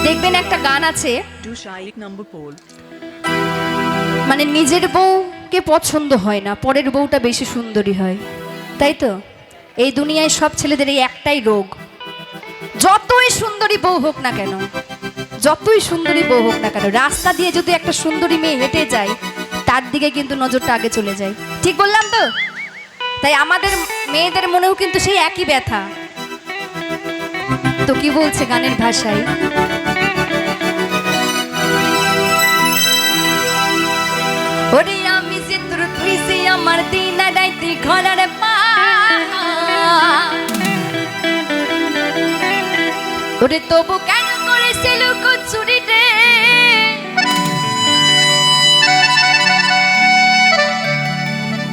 দেখবেন একটা গান আছে, মানে নিজের বউকে পছন্দ হয় না, পরের বউটা বেশি সুন্দরী হয়, তাই তো? এই দুনিয়ায় সব ছেলেদের এই একটাই রোগ, যতই সুন্দরী বউ হোক না কেন, যতই সুন্দরী বউ হোক না কেন, রাস্তা দিয়ে যদি একটা সুন্দরী মেয়ে হেঁটে যায় তার দিকে কিন্তু নজরটা আগে চলে যায়। ঠিক বললাম তো? তাই আমাদের মেয়েদের মনেও কিন্তু সেই একই ব্যথা। তো কি বলছে গানের ভাষায়, ওরে আমি যে তোর তুই যে আমার দিন রাইতে ঘরের পা, ওরে তবু কেন করেছিল চুরি রে,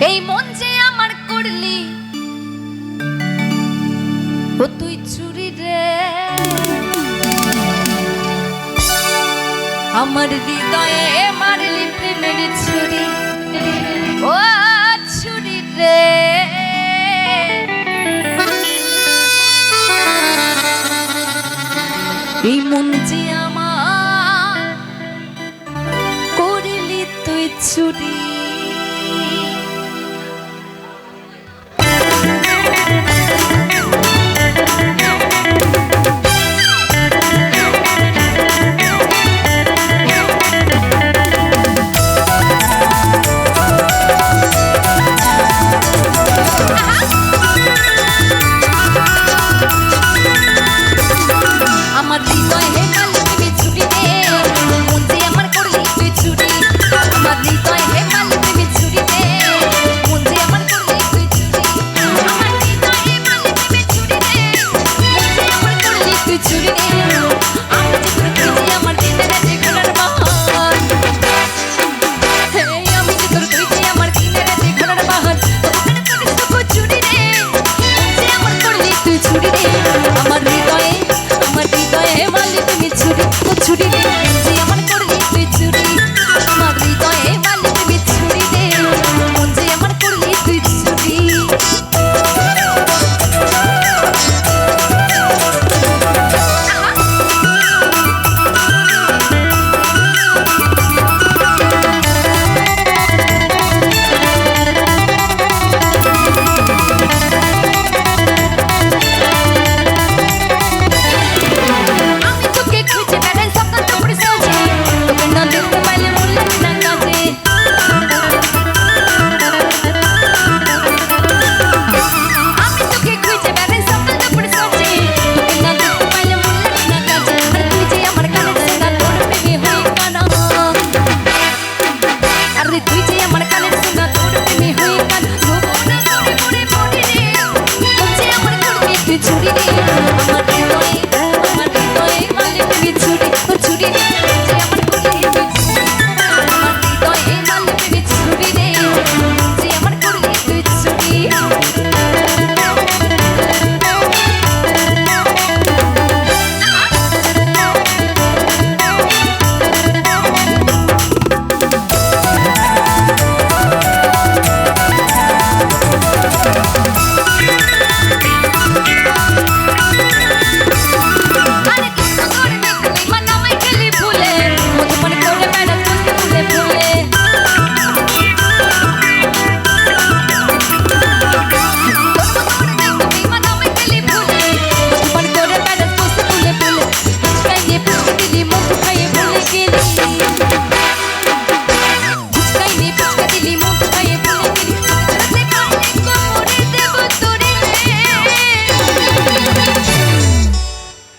এই মন যে আমার করলি ও তুই চুরি রে, আমার হৃদয়ে মারলি প্রেমের ছুরি, ও ছুরি রে, এই মন যে আমার করিলি তুই চুরি। আমার হৃদয়ে মারলি প্রেমের ছুরি রে, মন যে আমার করলি তুই চুরি, আমার হৃদয়ে মারলি প্রেমের ছুরি রে, মন যে আমার করলি তুই চুরি, আমার হৃদয়ে মারলি প্রেমের ছুরি রে, মন যে আমার করলি তুই চুরি রে, আমি যে তোর তুই যে আমার দিনে রাতে ঘোরার বাহার, এই আমি যে তোর তুই যে আমার দিনে রাতে ঘোরার বাহার, ওখানে করিস তো চুরি রে, মন যে আমার করলি তুই চুরি রে, আমার হৃদয়ে মারলি তুমি ছুরি, ও ছুরি রে, যে আমার করলি তুই চুরি, আমার হৃদয়ে মারলি তুমি ছুরি রে, মন যে আমার করলি তুই চুরি।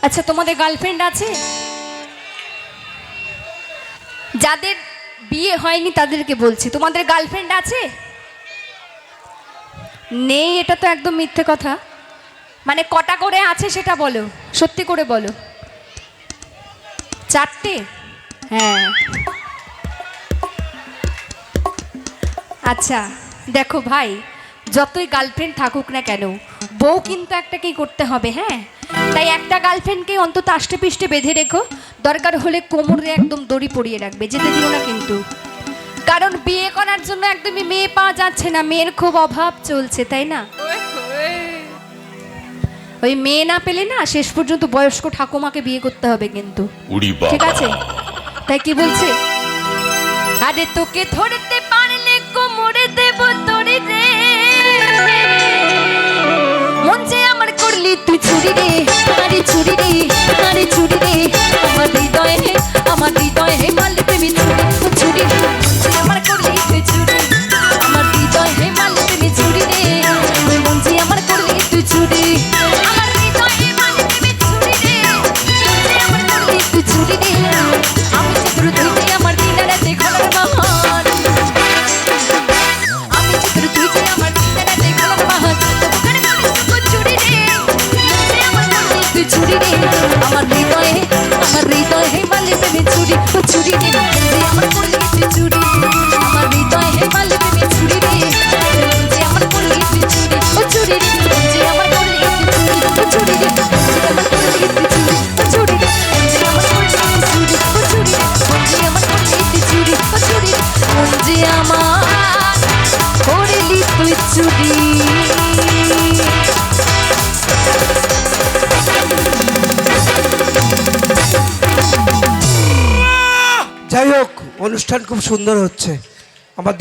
আচ্ছা, তোমাদের গার্লফ্রেন্ড আছে? যাদের বিয়ে হয়নি তাদেরকে বলছি, তোমাদের গার্লফ্রেন্ড আছে? নেই, এটা তো একদম মিথ্যে কথা। মানে কটা করে আছে সেটা বলো, সত্যি করে বলো। 4টে? হ্যাঁ। আচ্ছা দেখো ভাই, যতই গার্লফ্রেন্ড থাকুক না কেন, বউ কিন্তু একটাকেই করতে হবে, হ্যাঁ? তাই একটা গার্লফ্রেন্ডকে অন্তত আষ্টে পিষ্টে বেঁধে রেখো, দরকার হলে কোমরে একদম দড়ি পরিয়ে রাখবে, যেতে দিও না কিন্তু। কারণ বিয়ে করার জন্য একদমই মেয়ে পাওয়া যাচ্ছে না, মেয়ের খুব অভাব চলছে, তাই না? ওই মেয়ে না পেলে না শেষ পর্যন্ত বয়স্ক ঠাকুমাকে বিয়ে করতে হবে কিন্তু, ঠিক আছে? তাই কি বলছে, আরে তোকে ধরতে পারলে কোমরে দেব তোরে রে, মন যে আমার করলি তুই চুরি রে, আরে চুরি রে, আরে চুরি রে, আমার হৃদয়ে মারলি প্রেমী চুরি, ও চুরি রে, মন যে আমার করলি তুই চুরি, আমার হৃদয়ে মারলি প্রেমী চুরি রে, ওই মন যে আমার করলি তুই চুরি, আমার হৃদয়ে মারলি প্রেমী চুরি রে, মন যে আমার করলি তুই চুরি রে, আমি চতুর তুই যে আমার দিনের রাতে খোলার বাহার, আমি চতুর তুই যে আমার দিনের রাতে খোলার বাহার, তবু কেন করিস তুই চুরি রে, মন যে আমার করলি তুই চুরি রে, আমার হৃদয়ে মারলি প্রেমী চুরি, ও চুরি রে, মন যে আমার করলি তুই চুরি, আমার হৃদয়ে মারলি প্রেমী চুরি রে, মন যে আমার করলি তুই চুরি, ও চুরি রে, মন যে আমার করলি তুই চুরি, ও চুরি রে, মন যে আমার করলি তুই চুরি, ও চুরি রে, মন যে আমার করলি তুই চুরি, ও চুরি রে, মন যে আমার করলি তুই চুরি, ও চুরি রে, মন যে আমার করলি তুই চুরি। যাই হোক, অনুষ্ঠান খুব সুন্দর হচ্ছে। আমার দিদি